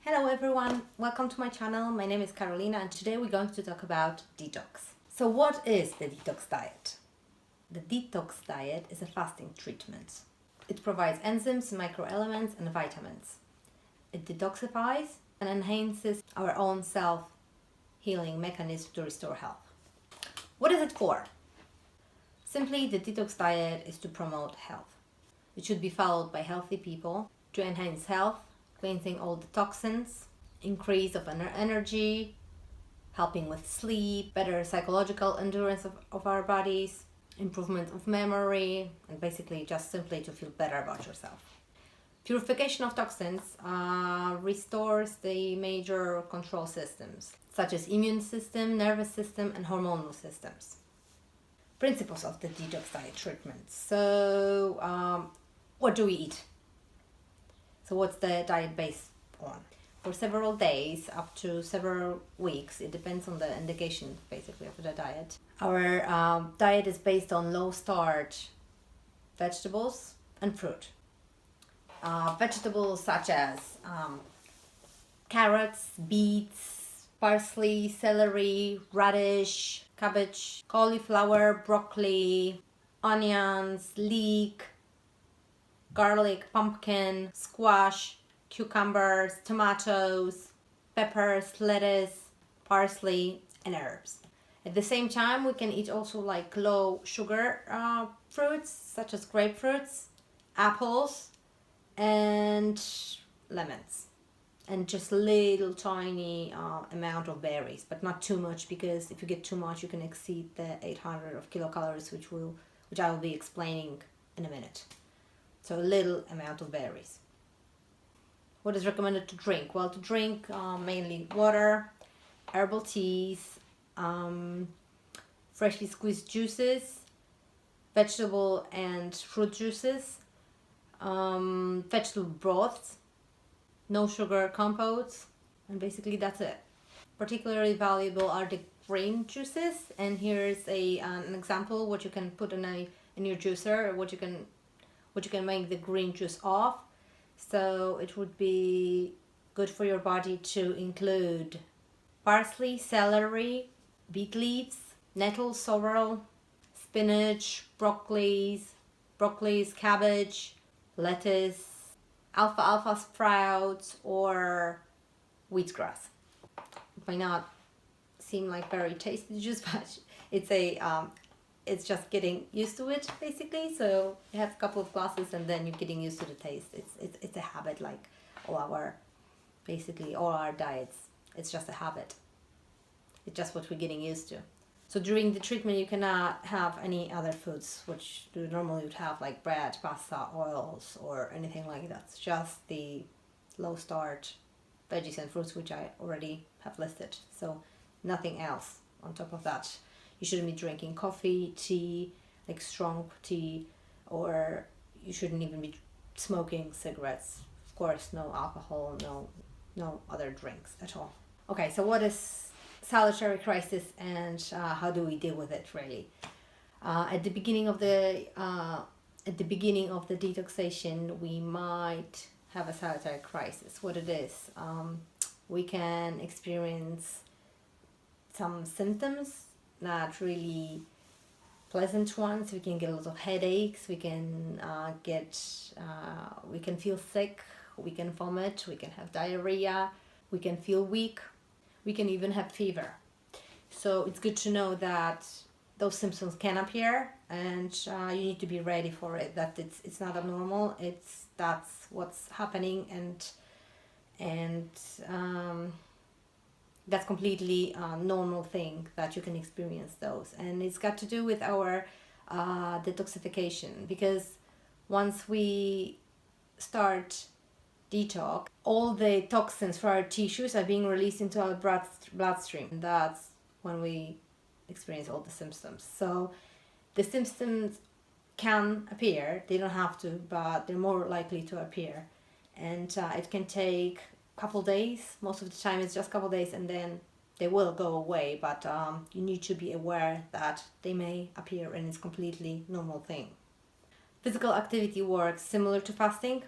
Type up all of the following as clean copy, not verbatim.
Hello everyone, welcome to my channel. My name is Carolina and today we're going to talk about detox. So what is the detox diet? The detox diet is a fasting treatment. It provides enzymes, microelements and vitamins. It detoxifies and enhances our own self-healing mechanism to restore health. What is it for? Simply, the detox diet is to promote health. It should be followed by healthy people to enhance health, cleansing all the toxins, increase of energy, helping with sleep, better psychological endurance of our bodies, improvement of memory, and basically just simply to feel better about yourself. Purification of toxins restores the major control systems, such as immune system, nervous system, and hormonal systems. Principles of the detox diet treatment. So, what do we eat? So what's the diet based on? For several days, up to several weeks, it depends on the indication basically of the diet. Our diet is based on low starch vegetables and fruit. Vegetables such as carrots, beets, parsley, celery, radish, cabbage, cauliflower, broccoli, onions, leek, garlic, pumpkin, squash, cucumbers, tomatoes, peppers, lettuce, parsley, and herbs. At the same time, we can eat also like low sugar fruits such as grapefruits, apples, and lemons. And just little tiny amount of berries, but not too much, because if you get too much, you can exceed the 800 of kilocalories, which I will be explaining in a minute. So a little amount of berries. What is recommended to drink? Well, to drink mainly water, herbal teas, freshly squeezed juices, vegetable and fruit juices, vegetable broths, no sugar compotes, and basically that's it. Particularly valuable are the green juices, and here's an example what you can put in your juicer, what you can make the green juice of. So it would be good for your body to include parsley, celery, beet leaves, nettle, sorrel, spinach, broccoli, cabbage, lettuce, alfalfa sprouts, or wheatgrass. It might not seem like very tasty juice, but it's just getting used to it basically. So you have a couple of glasses and then you're getting used to the taste. It's a habit, like all our diets. It's just a habit. It's just what we're getting used to. So during the treatment, you cannot have any other foods which you normally would have, like bread, pasta, oils, or anything like that. It's just the low starch veggies and fruits, which I already have listed. So nothing else on top of that. You shouldn't be drinking coffee, tea, like strong tea, or you shouldn't even be smoking cigarettes. Of course, no alcohol, no other drinks at all. Okay, so what is salutary crisis, and how do we deal with it really? At the beginning of the detoxation, we might have a salutary crisis. What it is, we can experience some symptoms, not really pleasant ones. We can get a lot of headaches. We can feel sick. We can vomit. We can have diarrhea. We can feel weak. We can even have fever. So it's good to know that those symptoms can appear, and you need to be ready for it. That it's not abnormal. That's what's happening, and that's completely normal thing that you can experience those. And it's got to do with our detoxification, because once we start detox, all the toxins for our tissues are being released into our bloodstream. And that's when we experience all the symptoms. So the symptoms can appear, they don't have to, but they're more likely to appear. And it can take a couple days. Most of the time it's just a couple days, and then they will go away. But you need to be aware that they may appear, and it's completely normal thing. Physical activity works similar to fasting.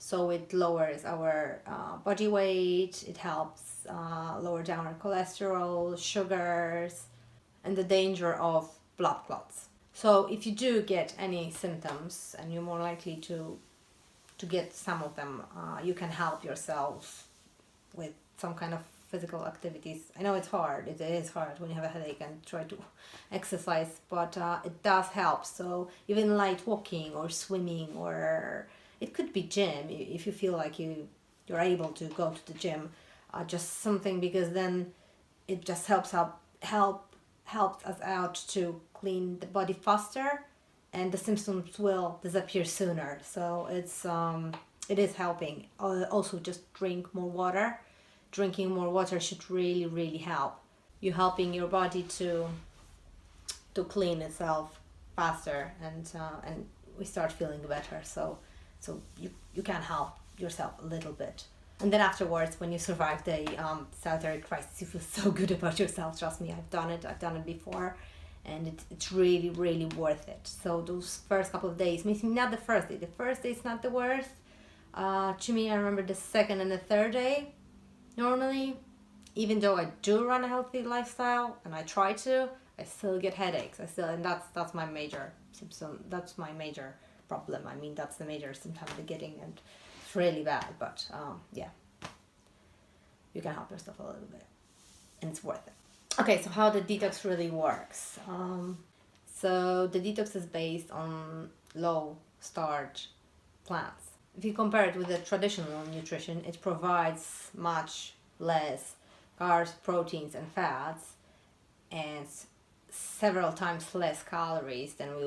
So it lowers our body weight, it helps lower down our cholesterol, sugars, and the danger of blood clots. So if you do get any symptoms, and you're more likely to get some of them, you can help yourself with some kind of physical activities. I know it's hard, it is hard when you have a headache and try to exercise, but it does help. So even light walking or swimming, or it could be gym if you feel like you're able to go to the gym, just something, because then it just helps us out to clean the body faster, and the symptoms will disappear sooner. So it is helping. Also, just drink more water. Drinking more water should really help. You're helping your body to clean itself faster, and we start feeling better. So you can help yourself a little bit. And then afterwards, when you survive the salutary crisis, you feel so good about yourself. Trust me, I've done it before, and it's really worth it. So those first couple of days, maybe not the first day. The first day is not the worst. To me, I remember the second and the third day. Normally, even though I do run a healthy lifestyle and I try to, I still get headaches. And that's my major symptom. That's my major problem. I mean, that's the major symptom I'm getting, and it's really bad. But yeah, you can help yourself a little bit, and it's worth it. Okay, so how the detox really works. So the detox is based on low starch plants. If you compare it with the traditional nutrition, it provides much less carbs, proteins, and fats, and several times less calories than we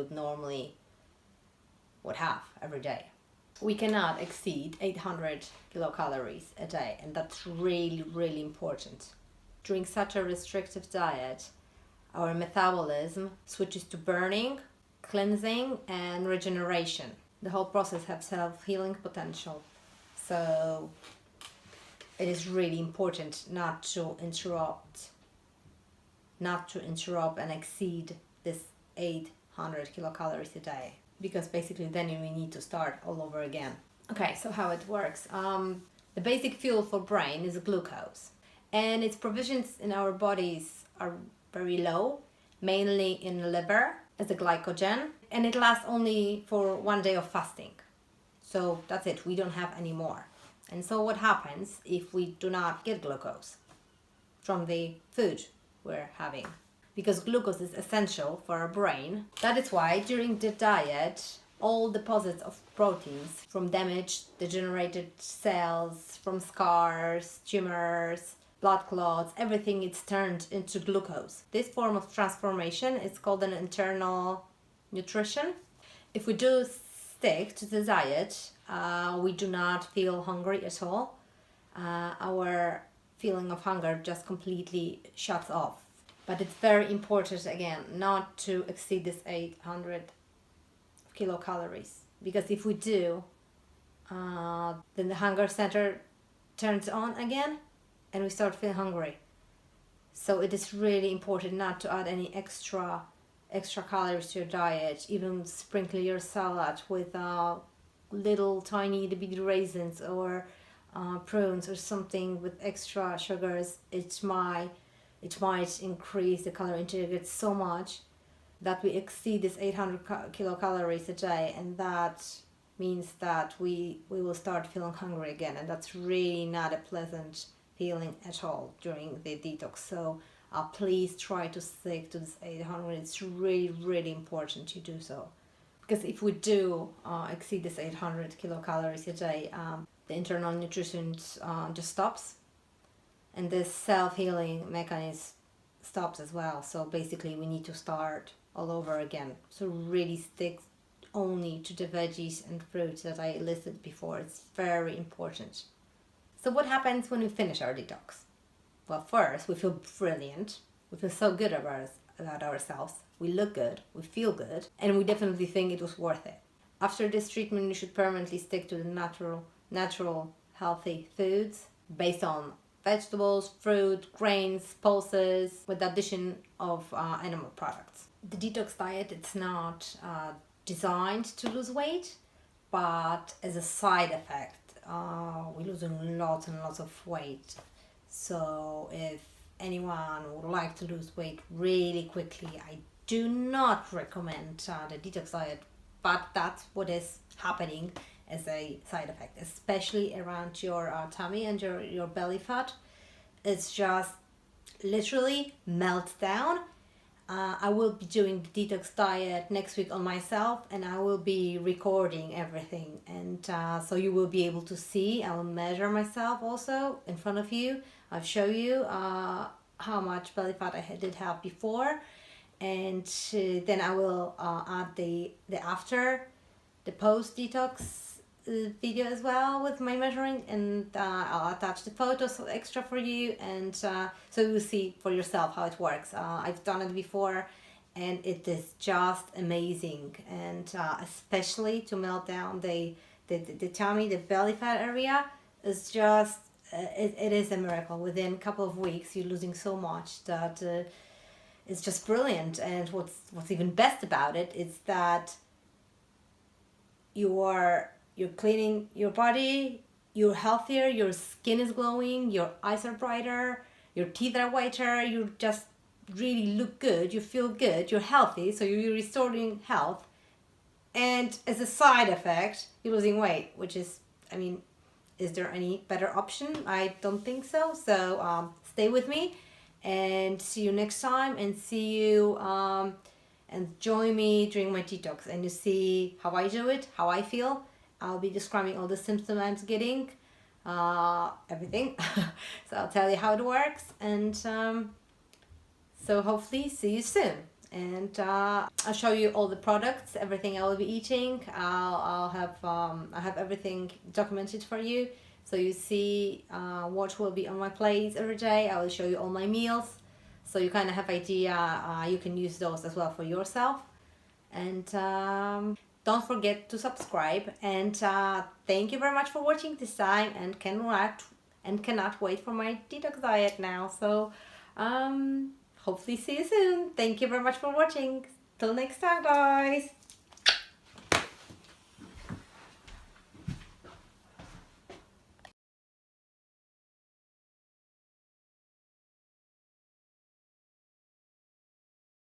would have every day. We cannot exceed 800 kilocalories a day, and that's really important. During such a restrictive diet, our metabolism switches to burning, cleansing, and regeneration. The whole process has self-healing potential. So it is really important not to interrupt and exceed this 800 kilocalories a day, because basically then we need to start all over again. Okay, so how it works. The basic fuel for brain is glucose, and its provisions in our bodies are very low, mainly in the liver as a glycogen, and it lasts only for 1 day of fasting. So that's it, we don't have any more. And so what happens if we do not get glucose from the food we're having? Because glucose is essential for our brain. That is why during the diet, all deposits of proteins from damaged, degenerated cells, from scars, tumors, blood clots, everything is turned into glucose. This form of transformation is called an internal nutrition. If we do stick to the diet, we do not feel hungry at all. Our feeling of hunger just completely shuts off. But it's very important, again, not to exceed this 800 kilocalories. Because if we do, then the hunger center turns on again, and we start feeling hungry. So it is really important not to add any extra calories to your diet. Even sprinkle your salad with little tiny itty raisins or prunes or something with extra sugars. It might increase the calorie intake so much that we exceed this 800 kilocalories a day, and that means that we will start feeling hungry again, and that's really not a pleasant feeling at all during the detox. So please try to stick to this 800. It's really important to do so, because if we do exceed this 800 kilocalories a day, the internal nutrition just stops, and this self-healing mechanism stops as well. So basically we need to start all over again. So really stick only to the veggies and fruits that I listed before. It's very important. So what happens when we finish our detox? Well, first, we feel brilliant. We feel so good about ourselves. We look good, we feel good, and we definitely think it was worth it. After this treatment, you should permanently stick to the natural, healthy foods based on vegetables, fruit, grains, pulses, with the addition of animal products. The detox diet, it's not designed to lose weight, but as a side effect we're losing lots and lots of weight. So if anyone would like to lose weight really quickly, I do not recommend the detox diet, but that's what is happening as a side effect, especially around your tummy and your belly fat. It's just literally melts down. I will be doing the detox diet next week on myself, and I will be recording everything, and so you will be able to see. I will measure myself also in front of you. I'll show you how much belly fat I did have before, and then I will add the after, the post detox video as well with my measuring, and I'll attach the photos extra for you, and so you will see for yourself how it works. I've done it before, and it is just amazing, and especially to melt down the tummy, the belly fat area is just it is a miracle. Within a couple of weeks you're losing so much that it's just brilliant. And what's even best about it is that you're cleaning your body, you're healthier, your skin is glowing, your eyes are brighter, your teeth are whiter, you just really look good, you feel good, you're healthy, so you're restoring health. And as a side effect, you're losing weight, which is, I mean, is there any better option? I don't think so. So stay with me, and see you next time, and see you and join me during my detox, and you see how I do it, how I feel. I'll be describing all the symptoms I'm getting, everything. So I'll tell you how it works, and so hopefully see you soon. And I'll show you all the products, everything I will be eating. I'll have everything documented for you, so you see what will be on my plate every day. I will show you all my meals, so you kind of have idea. You can use those as well for yourself. And don't forget to subscribe, and thank you very much for watching this time, and cannot wait for my detox diet now. So hopefully see you soon. Thank you very much for watching. Till next time, guys.